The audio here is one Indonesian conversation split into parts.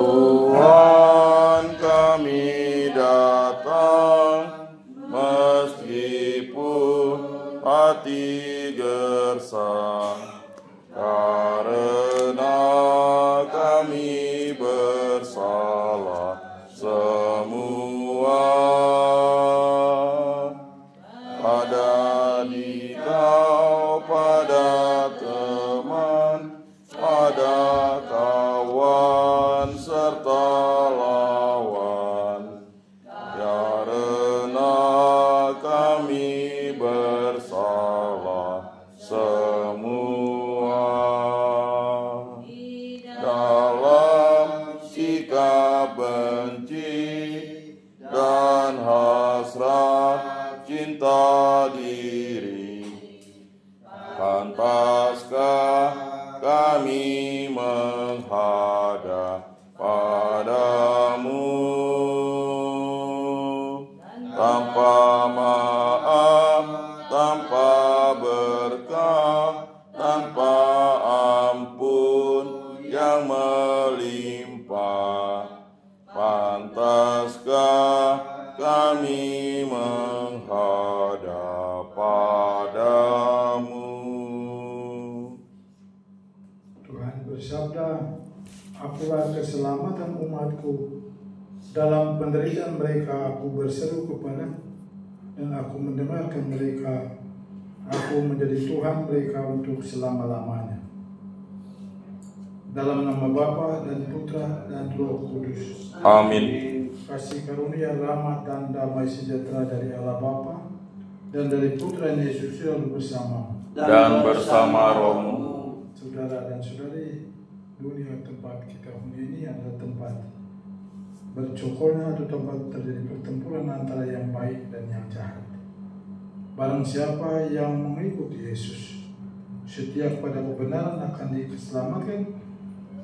Tuhan, kami datang meskipun hati gersang, karena kami bersalah semua. Pada dikau, pada teman, pada kawan serta lawan, karena kami bersalah semua. Dalam sikap benci dan hasrat cinta diri, pantaskah kami menghadap padamu tanpa maaf, tanpa berkah, tanpa ampun yang melimpah? Pantaskah kami menghadap padamu? Tuhan bersabda, akulah keselamatan umatku. Dalam penderitaan mereka aku berseru kepada, dan aku mendengarkan mereka. Aku menjadi Tuhan mereka untuk selama-lamanya. Dalam nama Bapa dan Putra dan Roh Kudus. Amin. Kasih karunia, rahmat dan damai sejahtera dari Allah Bapa dan dari Putra Yesus selalu bersama Dan bersama rohmu. saudara dan saudari. Dunia tempat kita punya ini adalah tempat bercokolnya atau tempat terjadi pertempuran antara yang baik dan yang jahat. Barang siapa yang mengikuti Yesus, setia pada kebenaran akan diselamatkan.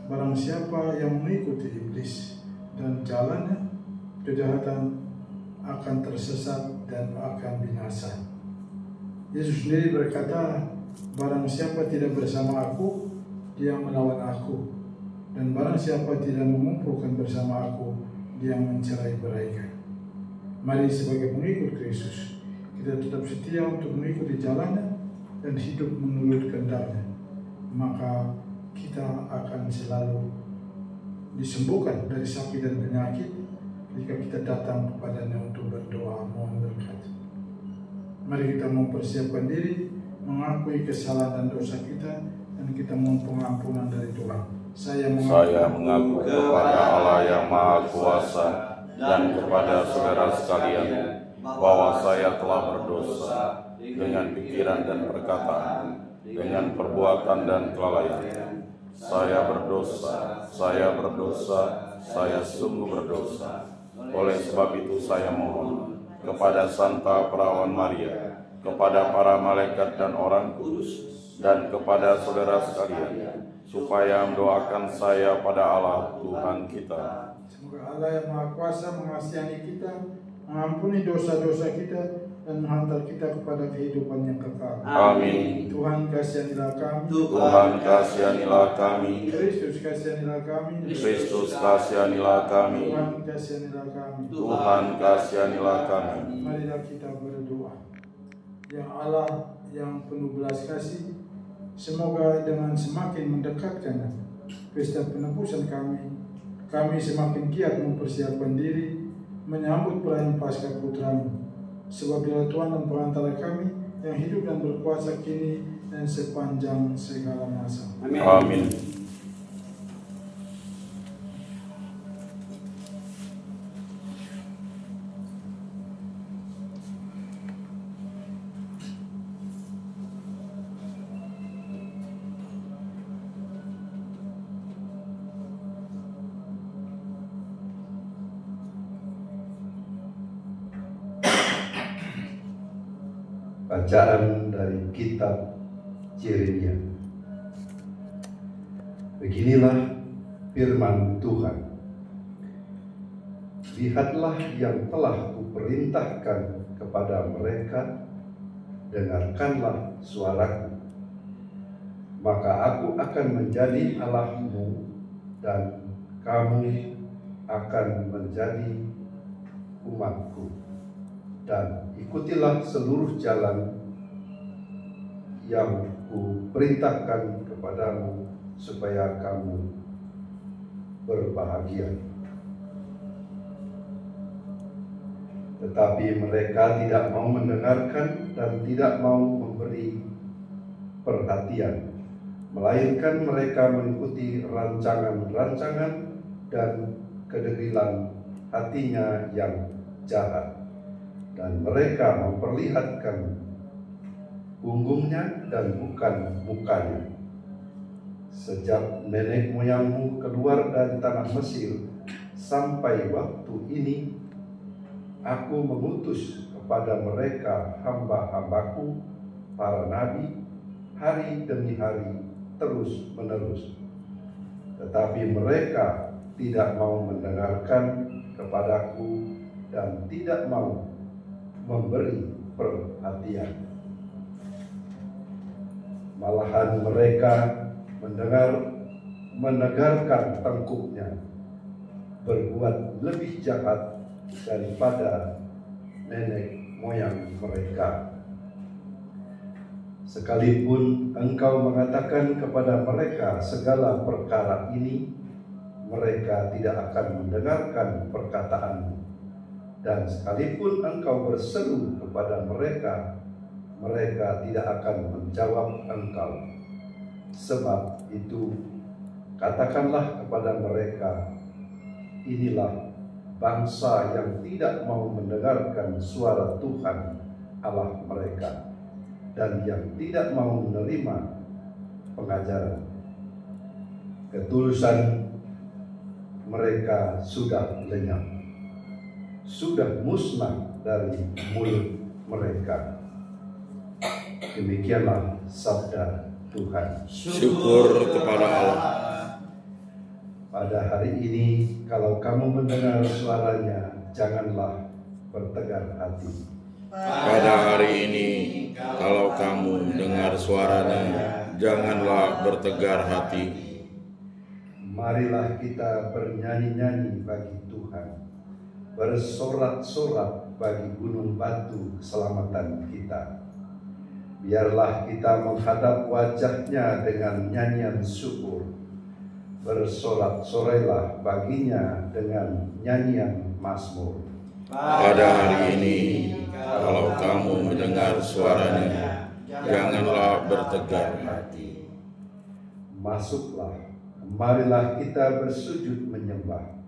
Barang siapa yang mengikuti iblis dan jalannya, kejahatan akan tersesat dan akan binasa. Yesus sendiri berkata, barang siapa tidak bersama aku, dia melawan aku. Dan barang siapa tidak mengumpulkan bersama aku, dia mencerai-beraikan. Mari sebagai pengikut Kristus, kita tetap setia untuk mengikuti jalannya dan hidup menurut kehendak-Nya. Maka kita akan selalu disembuhkan dari sakit dan penyakit jika kita datang kepadanya untuk berdoa mohon berkat. Mari kita mempersiapkan diri, mengakui kesalahan dan dosa kita, dan kita mohon pengampunan dari Tuhan. Saya mengaku kepada Allah yang Maha Kuasa dan kepada saudara sekalian bahwa saya telah berdosa dengan pikiran dan perkataan, dengan perbuatan dan kelalaian. Saya berdosa, saya sungguh berdosa. Oleh sebab itu saya mohon kepada Santa Perawan Maria, kepada para malaikat dan orang kudus, dan kepada saudara sekalian, supaya mendoakan saya pada Allah Tuhan kita. Semoga Allah yang Maha Kuasa mengasihani kita, mengampuni dosa-dosa kita, dan menghantar kita kepada kehidupan yang kekal. Amin. Tuhan kasihanilah kami. Tuhan kasihanilah kami. Kristus kasihanilah kami. Kristus kasihanilah kami. Tuhan kasihanilah kami. Tuhan kasihanilah kami. Marilah kita berdoa. Ya Allah yang penuh belas kasih, semoga dengan semakin mendekatkan pesta penebusan kami semakin giat mempersiapkan diri menyambut perayaan Paskah Putra-Mu. Sebab Dia Tuhan dan perantara kami yang hidup dan berkuasa kini dan sepanjang segala masa. Amin. Bacaan dari kitab Yeremia. Beginilah firman Tuhan. Lihatlah yang telah kuperintahkan kepada mereka, dengarkanlah suaraku. Maka aku akan menjadi Allahmu dan kamu akan menjadi umatku, dan ikutilah seluruh jalan yang kuperintahkan kepadamu supaya kamu berbahagia. Tetapi mereka tidak mau mendengarkan dan tidak mau memberi perhatian, melainkan mereka mengikuti rancangan-rancangan dan kedegilan hatinya yang jahat, dan mereka memperlihatkan punggungnya dan bukan mukanya. Sejak nenek moyangmu keluar dari tanah Mesir sampai waktu ini, aku mengutus kepada mereka hamba-hambaku, para nabi, hari demi hari, terus menerus. Tetapi mereka tidak mau mendengarkan kepadaku dan tidak mau memberi perhatian. Malahan mereka menegarkan tengkuknya, berbuat lebih jahat daripada nenek moyang mereka. Sekalipun engkau mengatakan kepada mereka segala perkara ini, mereka tidak akan mendengarkan perkataanmu. Dan sekalipun engkau berseru kepada mereka, mereka tidak akan menjawab engkau. Sebab itu, katakanlah kepada mereka, inilah bangsa yang tidak mau mendengarkan suara Tuhan Allah mereka, dan yang tidak mau menerima pengajaran. Ketulusan mereka sudah lenyap, sudah musnah dari mulut mereka. Demikianlah sabda Tuhan. Syukur kepada Allah. Pada hari ini, kalau kamu mendengar suaranya, janganlah bertegar hati. Pada hari ini, kalau kamu mendengar suaranya, janganlah bertegar hati. Marilah kita bernyanyi-nyanyi bagi Tuhan, bersorak-sorak bagi gunung batu keselamatan kita. Biarlah kita menghadap wajahnya dengan nyanyian syukur. Bersorak-sorailah baginya dengan nyanyian mazmur. Pada hari ini, kalau kamu mendengar suaranya, janganlah bertegar hati. Masuklah, marilah kita bersujud menyembah,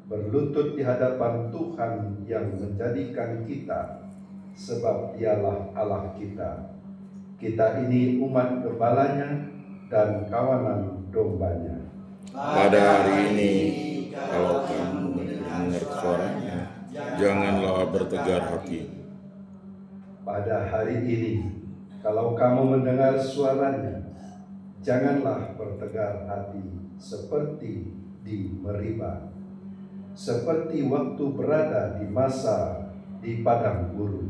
berlutut di hadapan Tuhan yang menjadikan kita, sebab Dialah Allah kita. Kita ini umat gembalanya dan kawanan dombanya. Pada hari ini, kalau kamu mendengar suaranya, janganlah bertegar hati. Pada hari ini, kalau kamu mendengar suaranya, janganlah bertegar hati seperti di Meriba, seperti waktu berada di masa di padang gurun,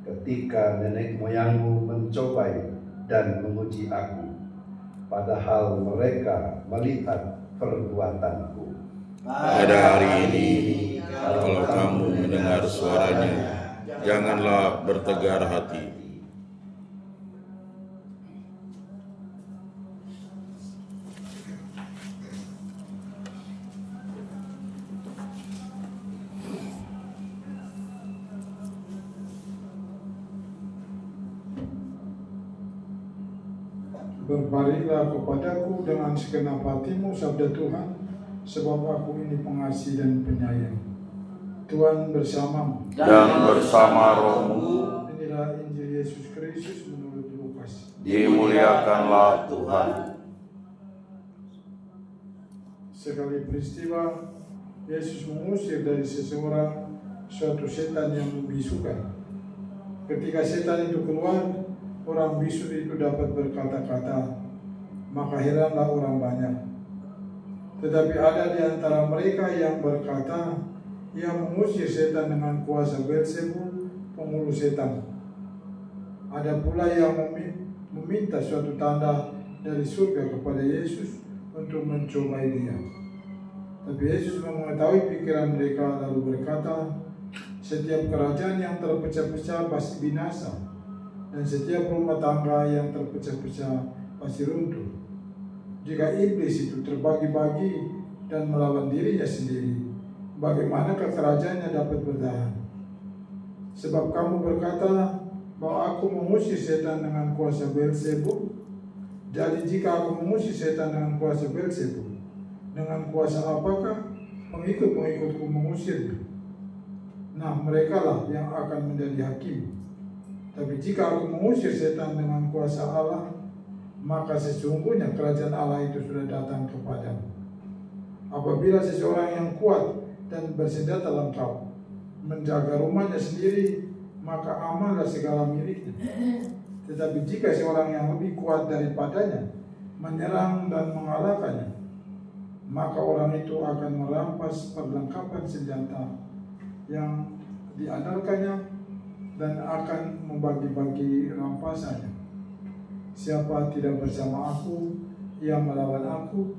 ketika nenek moyangmu mencobai dan menguji aku, padahal mereka melihat perbuatanku. Pada hari ini, kalau kamu mendengar suaranya, janganlah bertegar hati. Berbaringlah kepadaku dengan segenap hatimu, sabda Tuhan, sebab aku ini pengasih dan penyayang. Tuhan bersamamu Dan bersama rohmu, Inilah Injil Yesus Kristus menurut Lukas. dimuliakanlah Tuhan. Sekali peristiwa, Yesus mengusir dari seseorang suatu setan yang membisukan. Ketika setan itu keluar, orang bisu itu dapat berkata-kata, maka heranlah orang banyak. Tetapi ada di antara mereka yang berkata, ia mengusir setan dengan kuasa Beelzebul, pengulu setan. Ada pula yang meminta suatu tanda dari surga kepada Yesus untuk mencobai dia. Tapi Yesus mengetahui pikiran mereka lalu berkata, setiap kerajaan yang terpecah-pecah pasti binasa, dan setiap rumah tangga yang terpecah-pecah pasti runtuh. Jika iblis itu terbagi-bagi dan melawan dirinya sendiri, bagaimanakah kerajaannya dapat bertahan? Sebab kamu berkata bahwa aku mengusir setan dengan kuasa Beelzebub. Jadi jika aku mengusir setan dengan kuasa Beelzebub, dengan kuasa apakah pengikut-pengikutku mengusirnya? Nah, merekalah yang akan menjadi hakim. Tapi jika aku mengusir setan dengan kuasa Allah, maka sesungguhnya kerajaan Allah itu sudah datang kepadamu. Apabila seseorang yang kuat dan bersenjata lengkap menjaga rumahnya sendiri, maka amanlah segala miliknya. Tetapi jika seorang yang lebih kuat daripadanya menyerang dan mengalahkannya, maka orang itu akan merampas perlengkapan senjata yang diandalkannya dan akan membagi-bagi rampasannya. Siapa tidak bersama aku, ia melawan aku,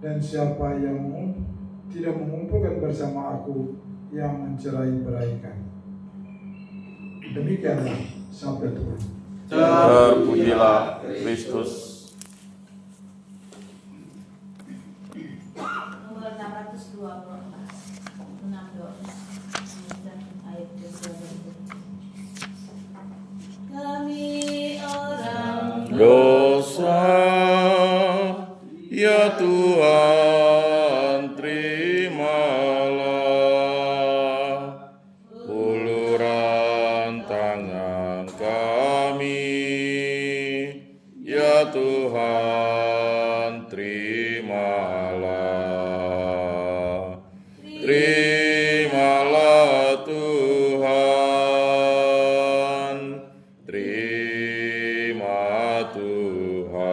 dan siapa yang tidak mengumpulkan bersama aku, yang mencerai-beraikan. Demikianlah sabda Tuhan. Terpujilah Kristus. Nomor 624, 6 ayat kami orang Dosa, ya Tuhan, terimalah uluran tangan kami, ya Tuhan, terimalah. Terimalah Tuhan, terima Tuhan,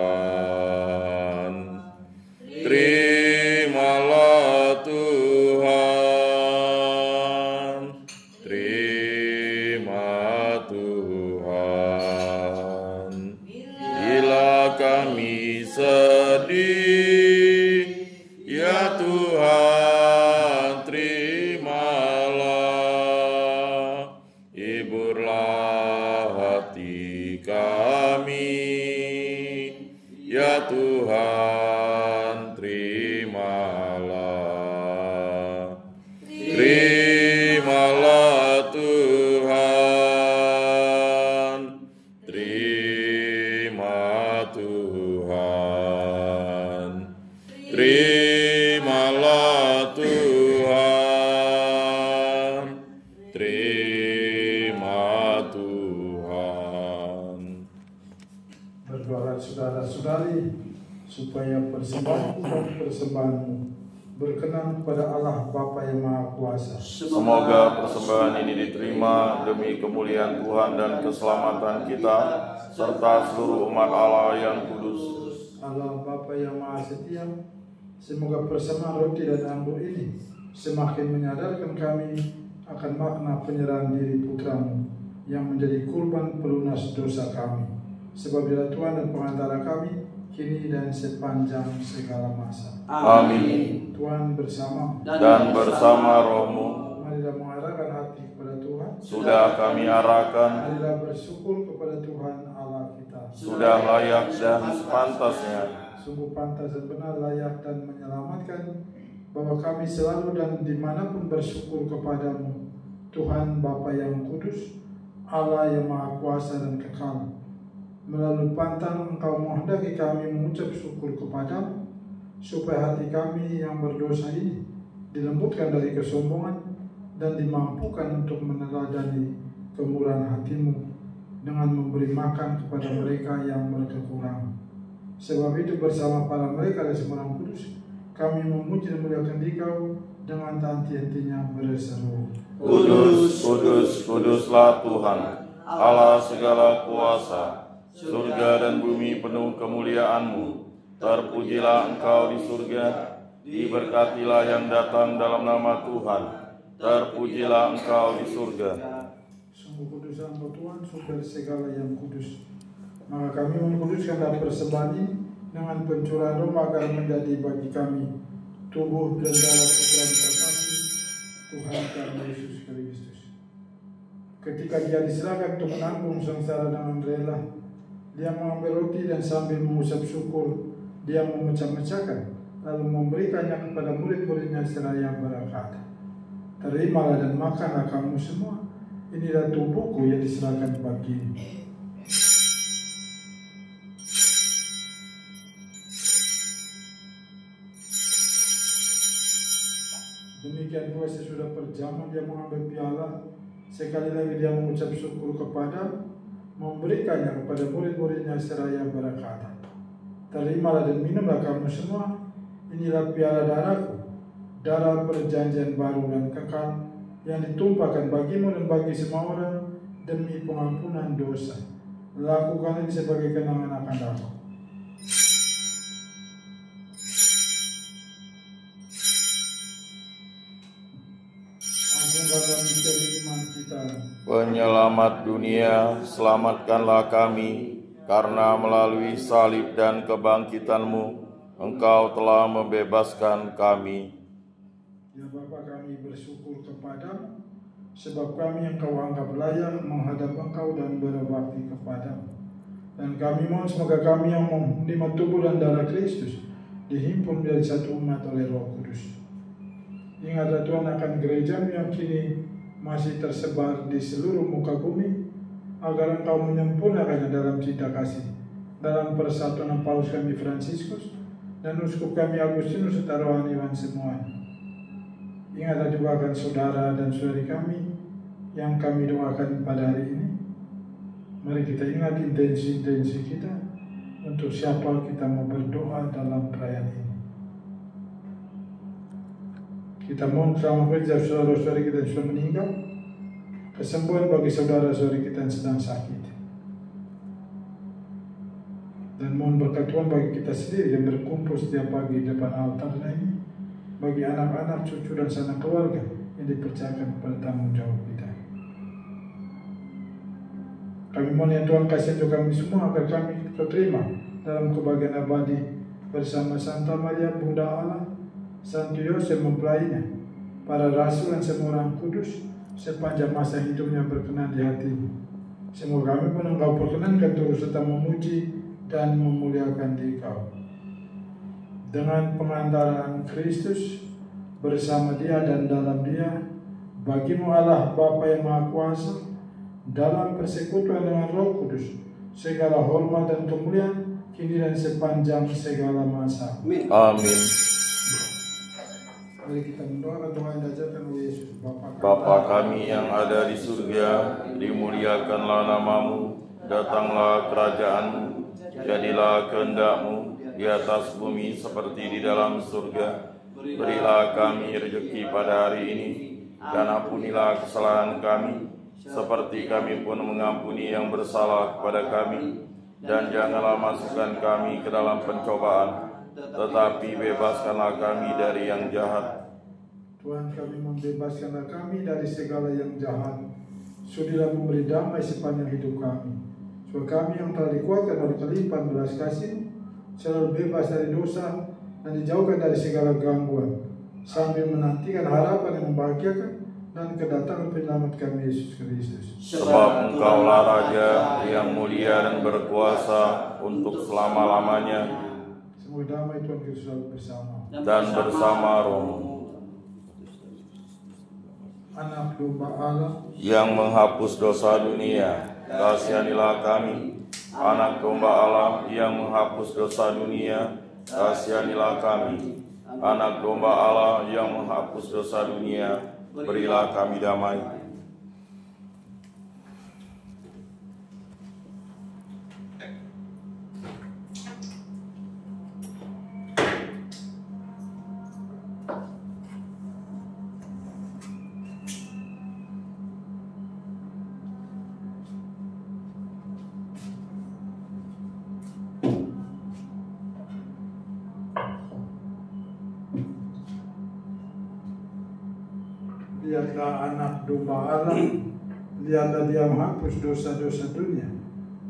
terimalah Tuhan, terima Tuhan. Bila kami sedih, ya Tuhan, terimalah, hiburlah hati kami, ya Tuhan, terimalah. Terimalah Tuhan, terima Tuhan, terimalah Tuhan, terima Tuhan. Berdoalah saudara-saudari, supaya persembahanku dan persembahanmu berkenan kepada Allah Bapa yang Maha Kuasa. Semoga persembahan ini diterima demi kemuliaan Tuhan dan keselamatan kita, serta seluruh umat Allah yang kudus. Allah Bapa yang Maha Setia, semoga persembahan roti dan anggur ini semakin menyadarkan kami akan makna penyerahan diri putramu yang menjadi kurban pelunas dosa kami. Sebab dia Tuhan dan pengantara kami, kini dan sepanjang segala masa. Amin. Tuhan bersama Dan bersama rohmu, marilah mengarahkan hati kepada Tuhan. sudah kami arahkan, Marilah bersyukur kepada Tuhan Allah kita. sudah layak dan sepantasnya. Sungguh pantas dan benar, layak dan menyelamatkan, bahwa kami selalu dan dimanapun bersyukur kepadamu, Tuhan Bapa yang kudus, Allah yang Maha Kuasa dan kekal. Melalui pantang Engkau menghendaki kami mengucap syukur kepadamu, supaya hati kami yang berdosa ini dilembutkan dari kesombongan dan dimampukan untuk meneladani kemurahan hatimu dengan memberi makan kepada mereka yang berkekurangan. Sebab itu bersama para mereka dan semua orang kudus, kami memuji dan memuliakan Dikau dengan tak henti-hentinya berseru, Kudus, kudus, kuduslah Tuhan, Allah segala kuasa. Surga dan bumi penuh kemuliaan-Mu. Terpujilah Engkau di surga, diberkatilah yang datang dalam nama Tuhan. Terpujilah Engkau di surga. sungguh kudus Engkau Tuhan, sumber segala yang kudus. Maka kami mengkuduskanlah persembahan ini dengan pencurahan roh agar menjadi bagi kami tubuh dan darah Putra terkasih Tuhan kami Yesus Kristus. Ketika dia diserahkan untuk menanggung sengsara dengan rela, dia mengambil roti dan sambil mengucap syukur, dia memecah-mecahkan, lalu memberikannya kepada murid-muridnya seraya berkata, "Terimalah dan makanlah kamu semua, inilah tubuhku yang diserahkan bagimu." Demikian pula sesudah perjamuan dia mengambil piala, sekali lagi dia mengucap syukur kepada, memberikannya kepada murid-muridnya seraya berkata, "Terimalah dan minumlah kamu semua, inilah piala darahku, darah perjanjian baru dan kekal, yang ditumpahkan bagimu dan bagi semua orang demi pengampunan dosa. Lakukan ini sebagai kenangan akan aku." Agungkan misteri iman kita. Penyelamat dunia, selamatkanlah kami, karena melalui salib dan kebangkitan-Mu, Engkau telah membebaskan kami. Ya Bapa, kami bersyukur kepadamu, sebab kami yang Kau anggap layak menghadap Engkau dan berbakti kepadamu. Dan kami mohon semoga kami yang menerima tubuh dan darah Kristus dihimpun menjadi satu umat oleh Roh Kudus. Ingatlah Tuhan akan gereja-Mu yang kini masih tersebar di seluruh muka bumi, agar Engkau menyempurnakannya dalam cinta kasih, dalam persatuan Paulus kami Fransiskus dan uskup kami Agustinus serta rohaniwan semua. Ingatlah juga akan saudara dan saudari kami yang kami doakan pada hari ini. Mari kita ingat intensi-intensi kita untuk siapa kita mau berdoa dalam perayaan ini. Kita mohon selama kerja saudara-saudari kita yang sudah meninggal, kesembuhan bagi saudara-saudari kita yang sedang sakit, dan mohon berkat Tuhan bagi kita sendiri yang berkumpul setiap pagi di depan altar ini, bagi anak-anak, cucu dan sanak keluarga yang dipercayakan kepada tanggung jawab kita. Kami mohon ya Tuhan kasih untuk kami semua agar kami terima dalam kebahagiaan abadi bersama Santa Maria Bunda Allah, Santo Yosef mempelainya, para rasul dan semua orang kudus sepanjang masa hidupnya berkenan di hati-Mu. Semoga kami pun Engkau perkenankan turut serta memuji dan memuliakan Dikau. Dengan pengantaran Kristus bersama Dia dan dalam Dia, bagi-Mu Allah Bapa yang Maha Kuasa, dalam persekutuan dengan Roh Kudus, segala hormat dan kemuliaan kini dan sepanjang segala masa. Amin. Mari kita mendoakan doa yang diajarkan oleh Yesus. Bapa kami yang ada di surga, dimuliakanlah nama-Mu, datanglah kerajaan-Mu, jadilah kehendak-Mu di atas bumi seperti di dalam surga. Berilah kami rezeki pada hari ini, dan ampunilah kesalahan kami, seperti kami pun mengampuni yang bersalah kepada kami. Dan janganlah masukkan kami ke dalam pencobaan, tetapi bebaskanlah kami dari yang jahat. Tuhan, kami membebaskanlah kami dari segala yang jahat. Sudilah memberi damai sepanjang hidup kami. Supaya kami yang telah dikuatkan oleh kelimpahan belas kasih, selalu bebas dari dosa dan dijauhkan dari segala gangguan, sambil menantikan harapan yang membahagiakan dan kedatangan penyelamat kami Yesus Kristus. Sebab Engkaulah Raja yang mulia dan berkuasa untuk selama-lamanya, Semoga damai Tuhan Yesus selalu bersama. dan bersama roh Anak domba Allah yang menghapus dosa dunia, kasihanilah kami. Anak domba Allah yang menghapus dosa dunia, kasihanilah kami. Anak domba Allah yang menghapus dosa dunia, berilah kami damai. Lihatlah anak domba Allah, lihatlah Dia menghapus dosa-dosa dunia.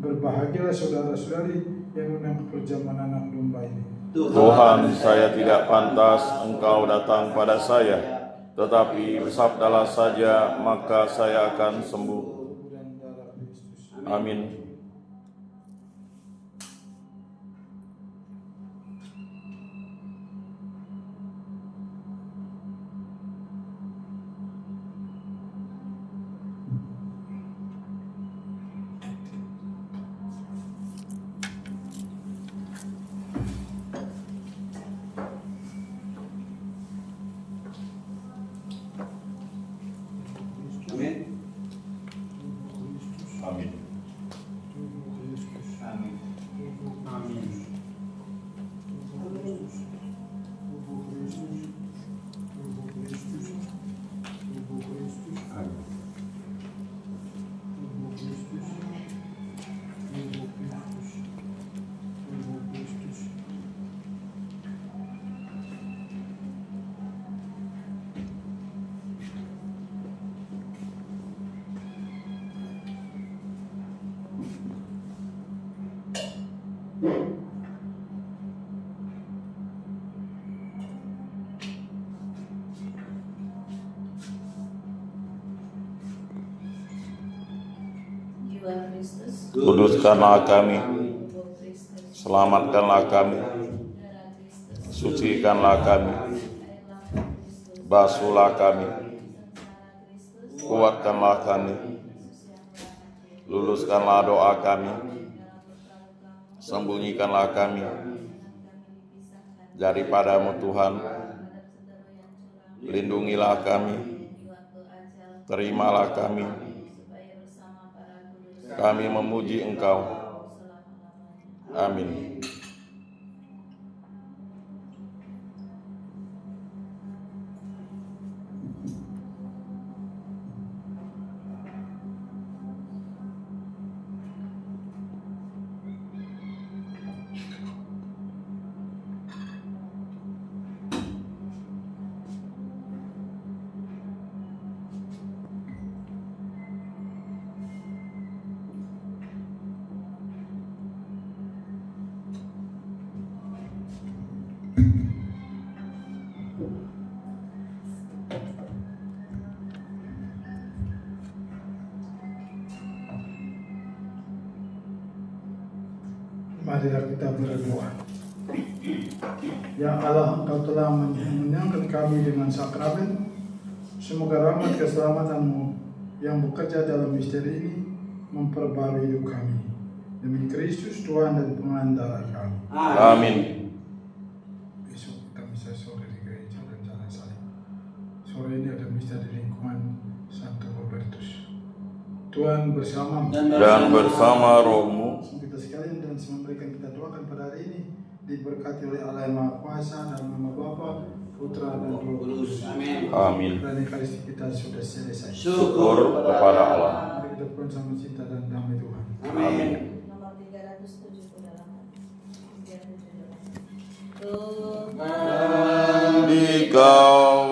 Berbahagialah saudara-saudari yang mengundang perjamuan anak domba ini. Tuhan, saya tidak pantas Engkau datang pada saya, tetapi bersabdalah saja, maka saya akan sembuh. Amin. Amin. Jiwa Kristus, Kuduskanlah kami, tubuh Kristus, selamatkanlah kami, darah Kristus, sucikanlah kami, air lambang Kristus, basuhlah kami, sengsara Kristus, kuatkanlah kami, Yesus yang telah mati, luluskanlah doa kami, dalam luka-lukamu, sembunyikanlah kami dengan kami dipisahkan daripadamu Tuhan, terhadap saudara yang curang, lindungilah kami, di waktu ajal, terimalah kami, supaya bersama para kudus kami memuji Engkau. selama-lamanya. Amin. Marilah kita berdoa. Ya Allah, Engkau telah menyenangkan kami dengan sakramen. Semoga rahmat keselamatan-Mu yang bekerja dalam misteri ini memperbarui hidup kami. Demi Kristus Tuhan dan pengantara kami. Amin. Besok kita misa sore di gereja dan jalan salib. Sore ini ada misa di lingkungan Santo Robertus. Tuhan bersamamu Dan bersama rohmu, kita sekalian, dan memberikan kita doakan pada hari ini diberkati oleh Allah yang Maha Kuasa, dalam nama Bapa, Putra dan Roh Kudus. amin. Dan Ekaristi kita sudah selesai. Syukur kepada Allah. Mari kita pulang sama cinta dan damai Tuhan. Amin. Nomor 370 dalam hati. 370 dalam hati. Tuhan Dikau